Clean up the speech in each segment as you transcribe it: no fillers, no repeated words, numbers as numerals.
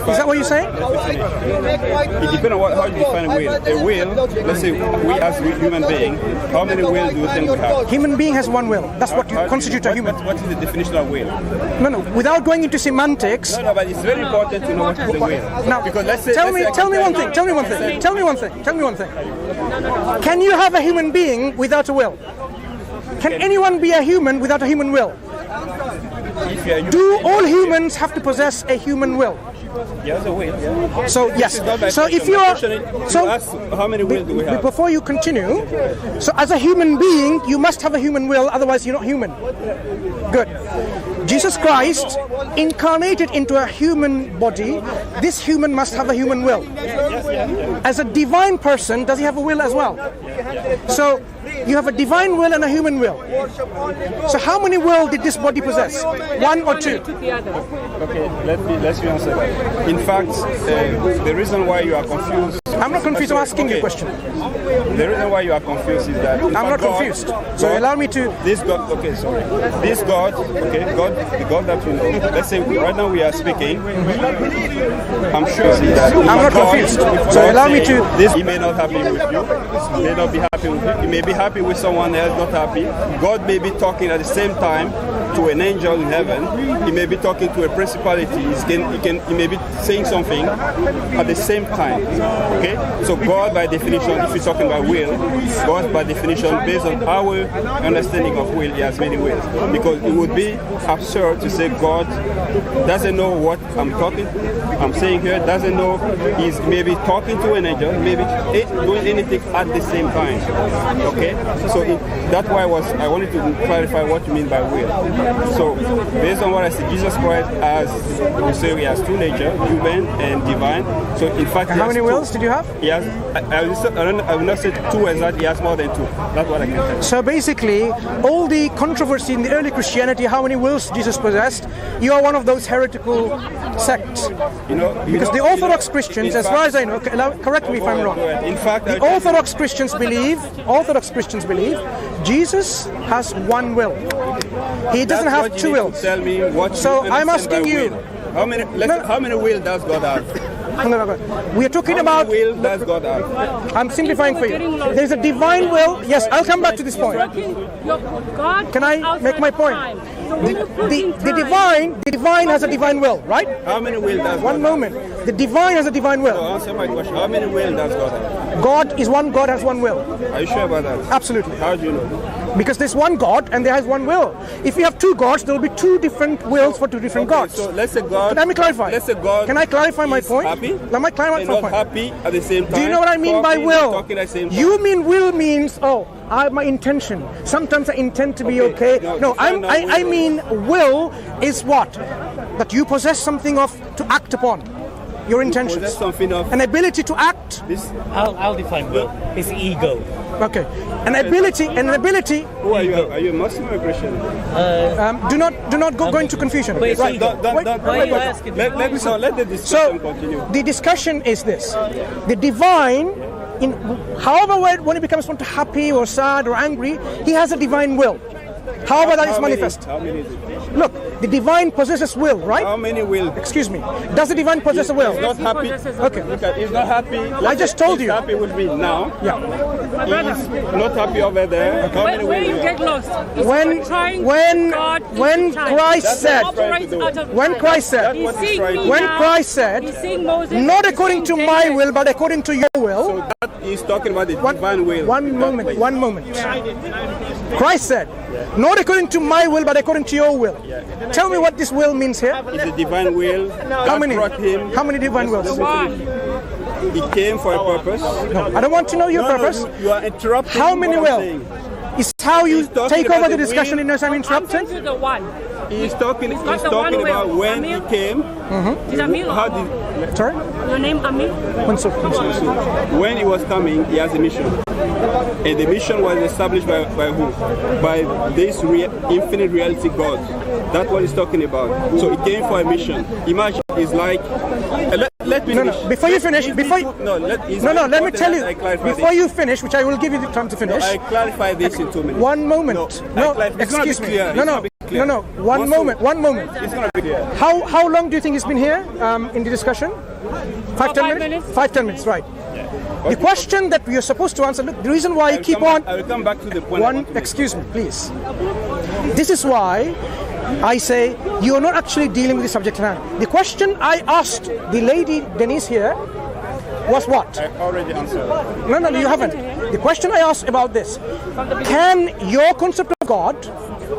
Is that what you're saying? It depends on how you define a will. A will, let's say we as human being, how many will do you think we have? Human being has one will. That's what constitutes a human. What is the definition of will? No. Without going into semantics. No, but it's very important to know what is a will. Now, because let's say, tell me one thing. Can you have a human being without a will? Can anyone be a human without a human will? Do all humans have to possess a human will? Yes, a will. Yeah. So yes. So if you are, how many will do we have? Before you continue, so as a human being, you must have a human will. Otherwise, you're not human. Good. Jesus Christ incarnated into a human body. This human must have a human will. As a divine person, does he have a will as well? So you have a divine will and a human will. So how many will did this body possess? One or two? Okay, let's be honest. In fact, the reason why you are confused. I'm not confused. I'm asking you a question. The reason why you are confused is that I'm not confused. So allow me to. This God. Okay, sorry. This God. Okay, God. The God that we know. Let's say right now we are speaking. I'm sure that I'm not confused. So allow me to. He may not happy with you. He may not be happy with you. He may be happy with someone else, not happy. God may be talking at the same time to an angel in heaven. He may be talking to a principality. He may be saying something at the same time. Okay? So God, by definition, if you're talking about will, God, by definition, based on our understanding of will, he has many wills. Because it would be absurd to say God doesn't know what I'm saying here, doesn't know he's maybe talking to an angel, maybe doing anything at the same time. Okay? So that's why I wanted to clarify what you mean by will. So, based on what I said, Jesus Christ has, we say he has two natures, human and divine. So, in fact, how many wills did you have? He has. I will not say two exactly. He has more than two. That's what I can tell you. So basically, all the controversy in the early Christianity, how many wills Jesus possessed, you are one of those heretical sects. Because the Orthodox Christians, as far as I know, correct me if I'm wrong. In fact, the Orthodox Christians believe Jesus has one will. He doesn't have two wills. Tell me what. So I'm asking you, how many will does God have? No. We are talking about. How many will does God have? I'm simplifying for you. There's a divine will. Yes, I'll come back to this point. Can I make my point? The divine has a divine will, right? How many will does God have? One moment. The divine has a divine will. So answer my question. How many will does God have? God is one. God has one will. Are you sure about that? Absolutely. How do you know? Because there's one God and there has one will. If you have two gods, there will be two different wills for two different gods. So let's say God. Let me clarify. Let's say God. Can I clarify my point? Happy? Let me clarify my point. Happy at the same time. Do you know what I mean by will? Talking at the same time. You mean will means my intention. Sometimes I intend to be okay. No, I mean will is what? That you possess something to act upon. Your intentions. An ability to act. I'll define will. It's ego. Okay. An ability. Who are you? Are you a Muslim or a Christian? Do not go into confusion. Wait, right. Why are you asking? Let the discussion continue. The discussion is this: the divine, however when he becomes happy or sad or angry, he has a divine will. However that is manifest. How many is it? Look, the divine possesses will, right? How many will? Excuse me. Does the divine possess a will? He's not happy. Okay. He's not happy. I just told you. He's happy with me now. Yeah. He's not happy over there. How many Where will you get lost? When Christ said, not according to my will, but according to your will. So that is talking about the divine will. One moment. Christ said, not according to my will, but according to your will. Tell me what this will means here. It's a divine will. How many? How many divine wills? He came for a purpose. No, I don't want to know your purpose. You are interrupting. How many will? Is how you take over the discussion in I'm interrupting? He's talking about when he came. How did? Sorry? Your name Amir? Mansur. When he was coming, he has a mission. And the mission was established by who? By this infinite reality God. That's what he's talking about. So he came for a mission. Imagine, it's like... Let me finish. No. Before you finish, let me tell you. Before you finish, which I will give you the time to finish. I clarify this in 2 minutes. One moment. No, excuse me. No. No. One moment. It's going to be clear. How long do you think he's been here in the discussion? 5-10 minutes? 5-10 minutes, right. The question that we are supposed to answer, look, the reason why I keep on... I will come back to the point. Excuse me, please. This is why I say you are not actually dealing with the subject at hand. The question I asked the lady Denise here was what? I already answered. No, you haven't. The question I asked about this, can your concept of God,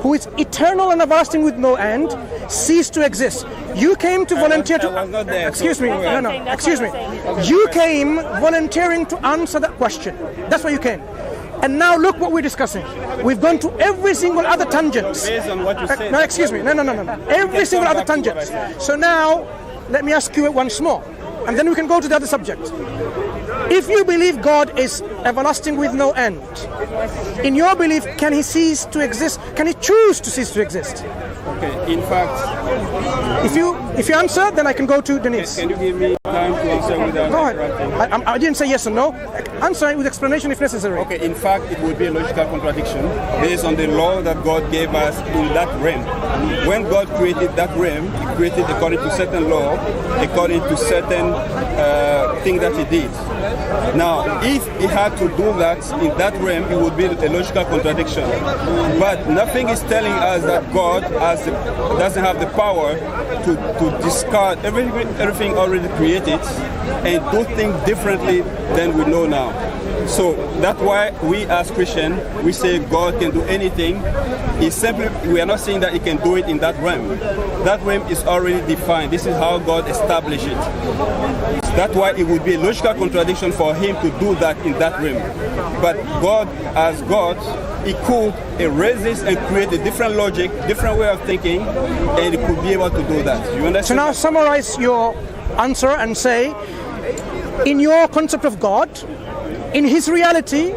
who is eternal and everlasting with no end, cease to exist? You came to volunteer to... I was not there. Excuse me. Excuse me. You came volunteering to answer that question. That's why you came. And now look what we're discussing. We've gone to every single other tangent. Based on what you said. No, excuse me. No. Every single other tangent. So now, let me ask you it once more. And then we can go to the other subject. If you believe God is everlasting with no end, in your belief, can he cease to exist? Can he choose to cease to exist? Okay, in fact... If you answer, then I can go to Denise. Can you give me time to answer without... Go ahead. I didn't say yes or no. Answer with explanation if necessary. Okay, in fact, it would be a logical contradiction based on the law that God gave us in that realm. When God created that realm, he created according to certain law, according to certain thing that he did. Now, if he had to do that in that realm, it would be a logical contradiction. But nothing is telling us that God doesn't have the power to discard everything already created and do things differently than we know now. So that's why we as Christians, we say God can do anything. It's simply, we are not saying that he can do it in that realm. That realm is already defined. This is how God established it. That's why it would be a logical contradiction for him to do that in that realm. But God, as God, he could erase this and create a different logic, different way of thinking, and he could be able to do that. You understand? So now summarize your answer and say, in your concept of God, in his reality,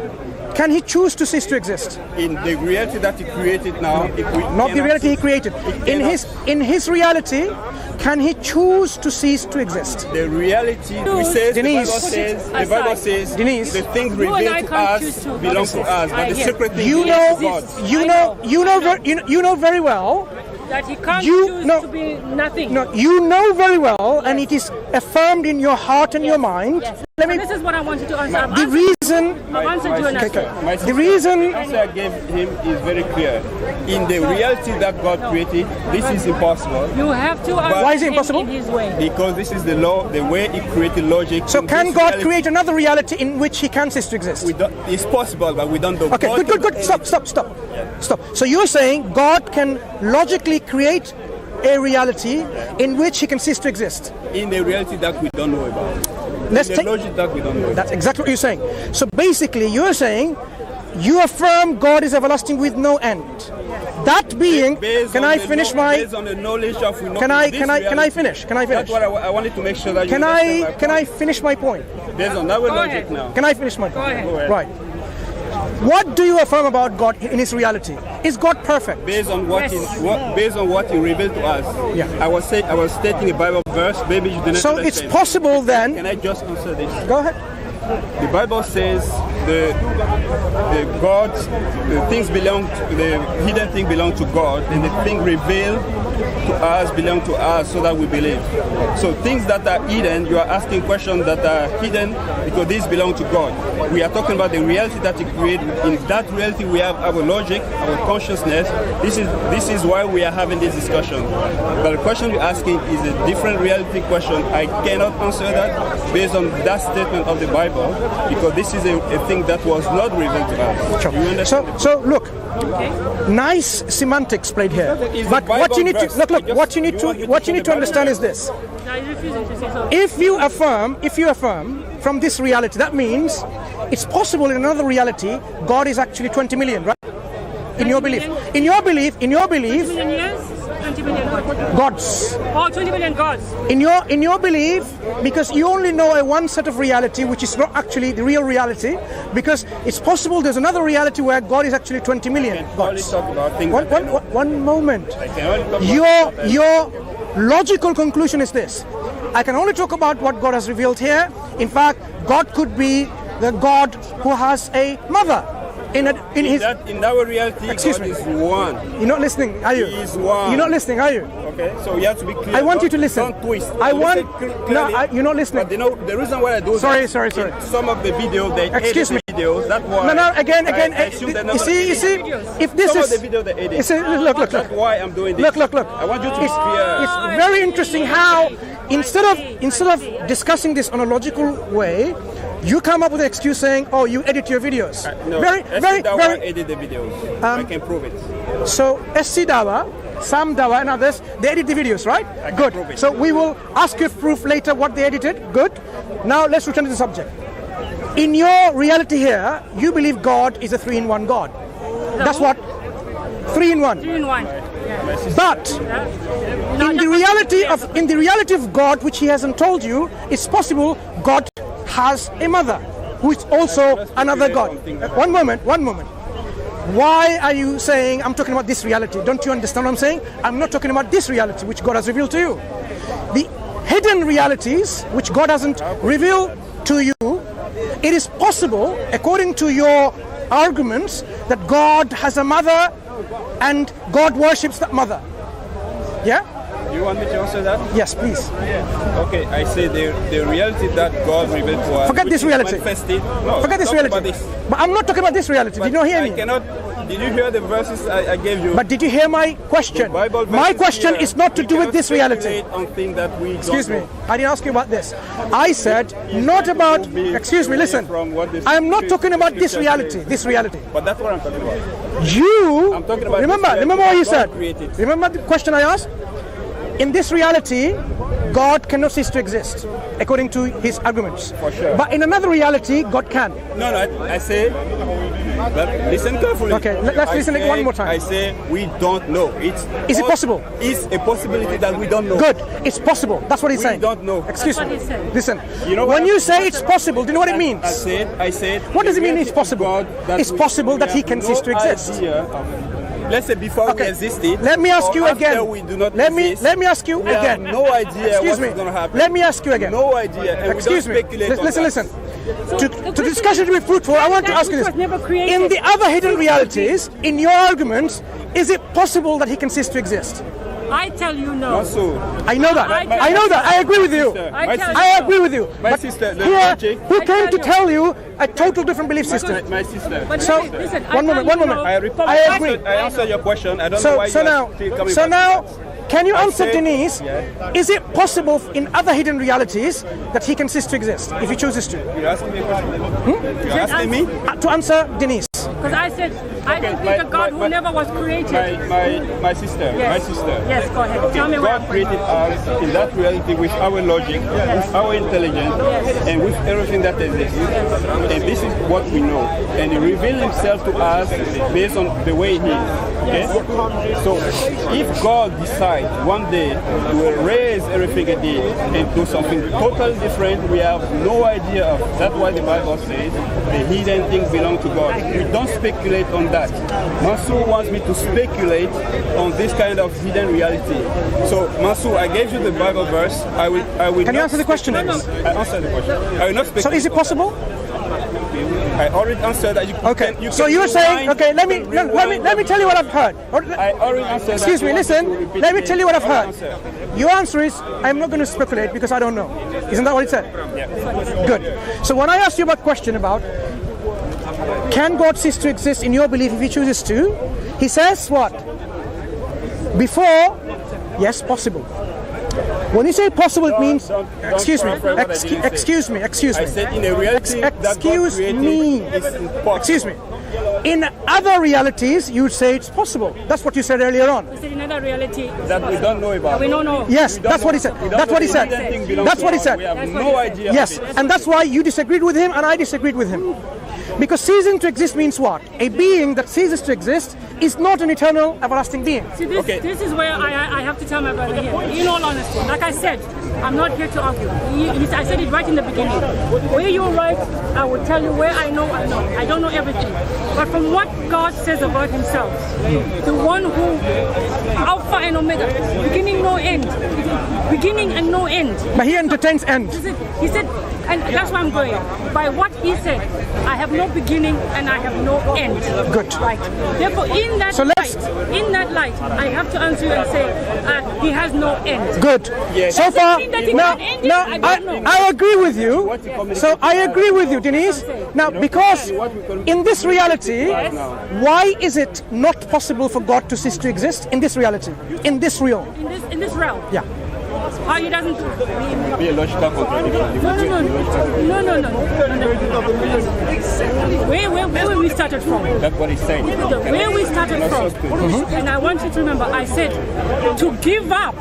can he choose to cease to exist? In the reality that he created now, not the reality he created. In his reality, can he choose to cease to exist? The reality, we say, Denise, the Bible says, Denise, the things revealed to us belong to us, but the secret things belong to God. You know very well that he can't choose to be nothing. No, you know very well, and it is affirmed in your heart and your mind. Yes. This is what I wanted to answer. The reason The answer I gave him is very clear. In the reality that God created, this is impossible. You have to why is it impossible? in his way. Because this is the law, the way he created logic. So can God create another reality in which he can cease to exist? It's possible, but we don't know. Okay, good. Stop. So you're saying God can logically create a reality in which he can cease to exist? In the reality that we don't know about. Logic that we don't know. That's exactly what you're saying. So basically you're saying you affirm God is everlasting with no end. That being, can I finish my... Based on the knowledge of... Can I finish? That's what I wanted to make sure that you... Can I finish my point? Based on that logic now. Can I finish my point? Go ahead. Right. What do you affirm about God in his reality? Is God perfect? Based on what he revealed to us. Yeah. I was stating a Bible verse. Maybe you didn't. So it's possible then. Can I just answer this? Go ahead. The Bible says the hidden thing belong to God, and the thing revealed to us belong to us, so that we believe. So things that are hidden, you are asking questions that are hidden because these belong to God. We are talking about the reality that He created. In that reality, we have our logic, our consciousness. This is why we are having this discussion. But the question you're asking is a different reality question. I cannot answer that based on that statement of the Bible, because this is a thing that was not revealed to us. Sure. You understand? So look, nice semantics played here. But what you need to what you need to understand is this: if you affirm from this reality, that means it's possible in another reality God is actually 20 million, right? In your belief. 20 million years? 20 million gods. Oh, 20 million gods. In your belief, because you only know a one set of reality, which is not actually the real reality, because it's possible there's another reality where God is actually 20 million gods. One moment. Your logical conclusion is this: I can only talk about what God has revealed here. In fact, God could be the God who has a mother. in his. In our reality, Excuse God me. is one. You're not listening, are you? He is one. You're not listening, are you? Okay, so you have to be clear. I want you to listen. Don't twist. I want. Listen No, clearly. you're not listening. But you know the reason why I do Sorry, that. sorry. in some of the videos they Excuse edit me. the videos. That's why. No, again. I assume they're not You see. If this some is. of the videos they edit. You see, look. That's why I'm doing this. Look. I want you to be clear. It's very interesting how instead of discussing this on a logical way, you come up with an excuse saying, "Oh, you edit your videos." No, very. edit the videos. I can prove it. So SC Dawah, Sam Dawah, and others, they edit the videos, right? Good. prove it. So we will ask you proof later what they edited. Good. Now let's return to the subject. In your reality here, you believe God is a 3-in-1 God. That's what 3-in-1. 3-in-1. But in the reality of God, which He hasn't told you, it's possible God has a mother who is also another God. One moment. Why are you saying I'm talking about this reality? Don't you understand what I'm saying? I'm not talking about this reality which God has revealed to you. The hidden realities which God hasn't revealed to you, it is possible, according to your arguments, that God has a mother and God worships that mother. Yeah? You want me to answer that? Yes, please. Okay, I say the reality that God revealed to us. Forget which this is reality. manifested- No, Forget this talk reality. about this. But I'm not talking about this reality. Did you not hear me? I cannot. Did you hear the verses I gave you? But did you hear my question? The Bible My verses question here, is not to we do with cannot this reality. speculate on things that we Excuse don't me. know. I didn't ask you about this. I said not about. Excuse me. Listen. I am not talking about this reality. This reality. But that's what I'm talking about. You I'm talking about remember this what you God said. created. Remember the question I asked? In this reality, God cannot cease to exist, according to his arguments. For sure. But in another reality, God can. No, I say. But listen carefully. Okay, let's listen one more time. I say we don't know. Is it possible? It's a possibility that we don't know. Good. It's possible. That's what he's We saying. don't know. Excuse That's me. what he said. Listen. You know when what? you say it's possible, do you know what it means? I said. What does it mean it's reality of possible? God that It's possible that he can cease to exist. Let's say before Okay. we existed. Let me ask or you after again. We do not Let me ask you we again. have no idea Excuse what's me. going to happen. Let me ask you again. No idea. And Excuse we me. don't speculate on Listen. that. To the discussion to be fruitful, I want to ask you this. was never created. In the other hidden realities, in your arguments, is it possible that he can cease to exist? I tell you no. Also, I know that. My- I know that. I agree with you. sister, I my tell sister, I agree with you. My But sister, the here, logic- who I came tell to you. tell you a total different belief system? my sister. But So, listen, one moment. I repeat. I agree. I answered your question. I don't know why So you now, are still coming back. can you I answer said- Denise? Yeah. Is it possible in other hidden realities that he can cease to exist if he chooses to? You're asking me a question. You're asking me? To answer Denise. Because I said, I don't think a God who never was created. My sister. Yes. My sister. Yes, go ahead. Tell me where God created us in that reality with our logic, with our intelligence, and with everything that exists. And this is what we know. And He revealed Himself to us based on the way He is. Okay? So if God decides one day to erase everything He did and do something totally different, we have no idea of. That's why the Bible says the hidden things belong to God. We don't speculate on that. Mansur wants me to speculate on this kind of hidden reality. So Mansur, I gave you the Bible verse. I will. Can you not answer the question? speculate. I answered the question. I will not speculate. So is it possible? I already answered that. Okay. You So can you're saying, rewind- okay, let you me can let me tell you what I've heard. I already answered Excuse that. me, You want to listen. repeat Let me it? tell you what I've I heard. answered. Your answer is, I'm not going to speculate because I don't know. Isn't that what it said? Yeah. Good. So when I asked you about question about can God cease to exist in your belief if he chooses to, he says what? Before, yes, possible. When you say possible, it means, don't excuse me, paraphrase what I didn't say. excuse me. I said in a reality that God Excuse created, me. it's impossible. Excuse me. In other realities, you would say it's possible. That's what you said earlier on. Is it another reality? That we don't know about. We don't know. Yes, We don't that's what he know. said. We don't That's know what he the said. hidden thing belongs That's to what he God. said. We have That's what no he said. idea. Yes, of it. and that's why you disagreed with him and I disagreed with him. Because ceasing to exist means what? A being that ceases to exist is not an eternal, everlasting being. See, this is where I have to tell my brother here, in all honesty. Like I said, I'm not here to argue. I said it right in the beginning. Where you're right, I will tell you. Where I know, I know. I don't know everything. But from what God says about himself, the one who, Alpha and Omega, beginning, no end. Beginning and no end. But he entertains end. He said, and that's where I'm going. By what he said, I have no beginning and I have no end. Good. Right. Therefore, in that light, I have to answer you and say, he has no end. Good. Yes. So far, now I agree with you. So I agree with you, Denise. Now, because in this reality, why is it not possible for God to cease to exist in this reality, in this realm? In this realm. Yeah. How he doesn't Be a logical contradiction. No. Where we started from. That's what he's saying. Where we started from. And I want you to remember, I said to give up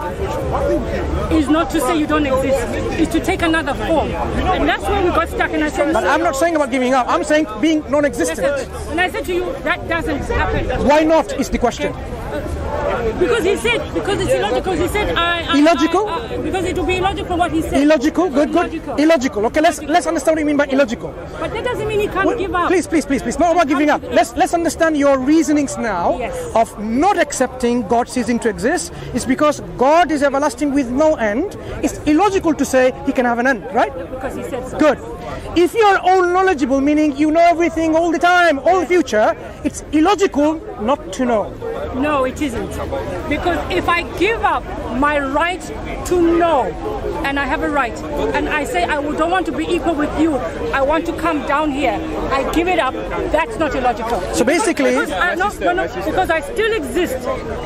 is not to say you don't exist. It's to take another form. And that's where we got stuck. And I said, But I'm not saying about giving up. I'm saying being non-existent. And I said to you, that doesn't happen. Why not is the question. Because it's illogical. He said, illogical? Because it will be illogical what he said. Illogical? Good. Illogical. Okay, let's understand what you mean by illogical. But that doesn't mean he can't give up. Please. Not about giving up. Let's understand your reasonings now of not accepting God ceasing to exist. It's because God is everlasting with no end. It's illogical to say he can have an end, right? Because he said so. Good. If you are all knowledgeable, meaning you know everything all the time, all the future, it's illogical not to know. No, it isn't. Because if I give up my right to know, and I have a right, and I say I don't want to be equal with you, I want to come down here, I give it up, that's not illogical. So basically... Because I still exist,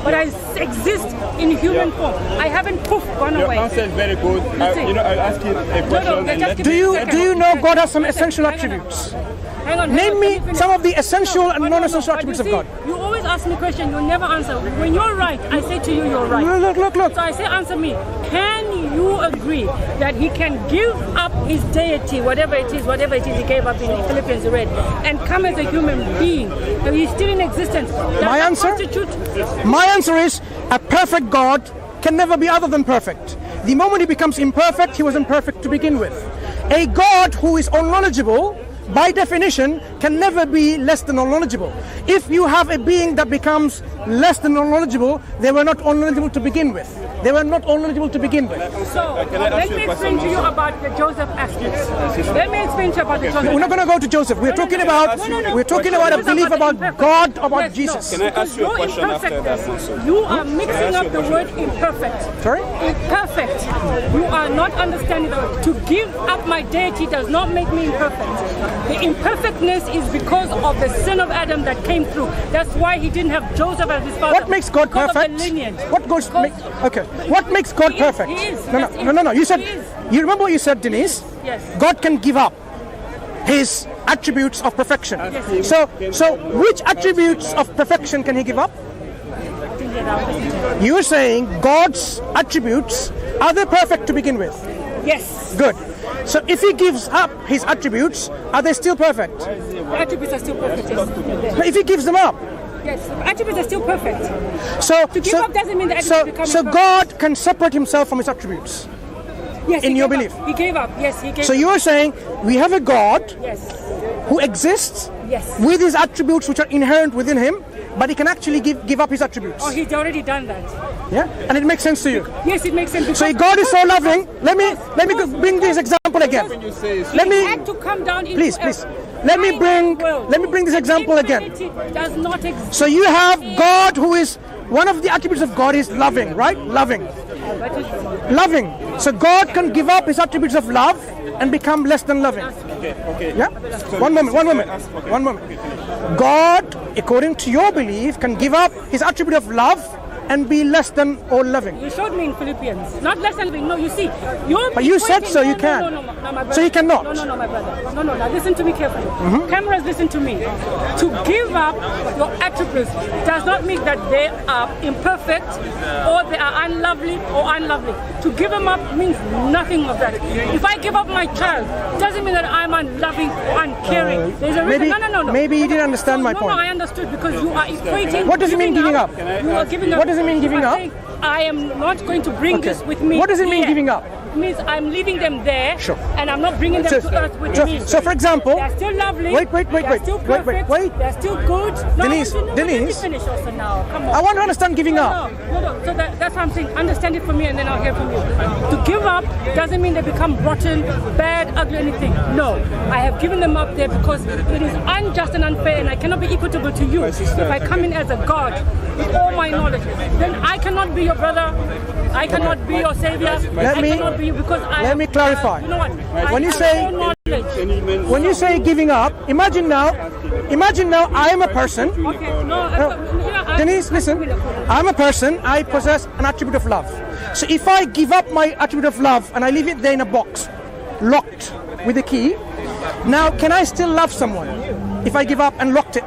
but I exist in human form. I haven't gone away. Your answer is very good. I'll ask you a question. Do you know God has some essential attributes? Hang on, Name me some of the essential and non-essential attributes of God. You always ask me a question, you never answer. When you're right, I say to you, you're right. Look. So I say, answer me. Can you agree that he can give up his deity, whatever it is he gave up in Philippians read, and come as a human being, and he's still in existence? My answer is, a perfect God can never be other than perfect. The moment he becomes imperfect, he was imperfect to begin with. A God who is unknowledgeable, by definition, can never be less than unknowledgeable. If you have a being that becomes less than unknowledgeable, they were not unknowledgeable to begin with. So, let me explain to you about the Joseph aspects. We're not going to go to Joseph. We're talking about a belief about God, about Jesus. Can I ask you a question after that? You are mixing up the word imperfect. Sorry? Imperfect. You are not understanding that to give up my deity does not make me imperfect. The imperfectness is because of the sin of Adam that came through. That's why he didn't have Joseph as his father. What makes God perfect? What makes God perfect? He is. No. You remember what you said, Denise? Yes. God can give up his attributes of perfection. Yes. So which attributes of perfection can he give up? You're saying God's attributes, are they perfect to begin with? Yes. Good. So if he gives up his attributes, are they still perfect? The attributes are still perfect. Yes. But if he gives them up? Yes, attributes are still perfect. So to give up doesn't mean the attributes become so God can separate himself from his attributes. Yes, in your belief. He gave up. Yes, he gave up. So you are saying we have a God who exists with his attributes which are inherent within him, but he can actually give up his attributes. Oh, he's already done that. Yeah, and it makes sense to you. Yes, it makes sense. So God is so loving. Let me bring this example again. He had to come down into please. Let me bring this example again. Does not exist. So you have God who is one of the attributes of God is loving, right? Loving. So God can give up his attributes of love and become less than loving. Okay. Yeah? One moment. God, according to your belief, can give up his attribute of love and be less than or loving? You showed me in Philippians. Not less than loving. No, you see. But you said so, you can. No, my brother. So you cannot? No, my brother. No, now listen to me carefully. Cameras, listen to me. To give up your attributes does not mean that they are imperfect or they are unlovely or unlovely. To give them up means nothing of that. If I give up my child, it doesn't mean that I'm unloving or uncaring. There's a reason. No. Maybe you didn't understand my point. No, I understood because you are equating. What does it mean giving up? You are giving up. What does it mean giving up? I am not going to bring this with me. What does it mean giving up? It means I'm leaving them there, sure, and I'm not bringing them to earth with me. So, for example, they're still lovely. Wait. They're still perfect. They're still good. No, Denise. Let me finish also now. Come on. I want to understand giving up. No. So that's what I'm saying. Understand it from me, and then I'll hear from you. To give up doesn't mean they become rotten, bad, ugly, anything. No, I have given them up there because it is unjust and unfair, and I cannot be equitable to you. If I come in as a God with all my knowledge, then I cannot be your brother. I cannot be your savior. I cannot be you because Let me clarify. You know what? When you say giving up, imagine now I am a person. Okay, no. Denise, listen. I'm a person. I possess an attribute of love. So if I give up my attribute of love and I leave it there in a box, locked with a key, now can I still love someone if I give up and locked it?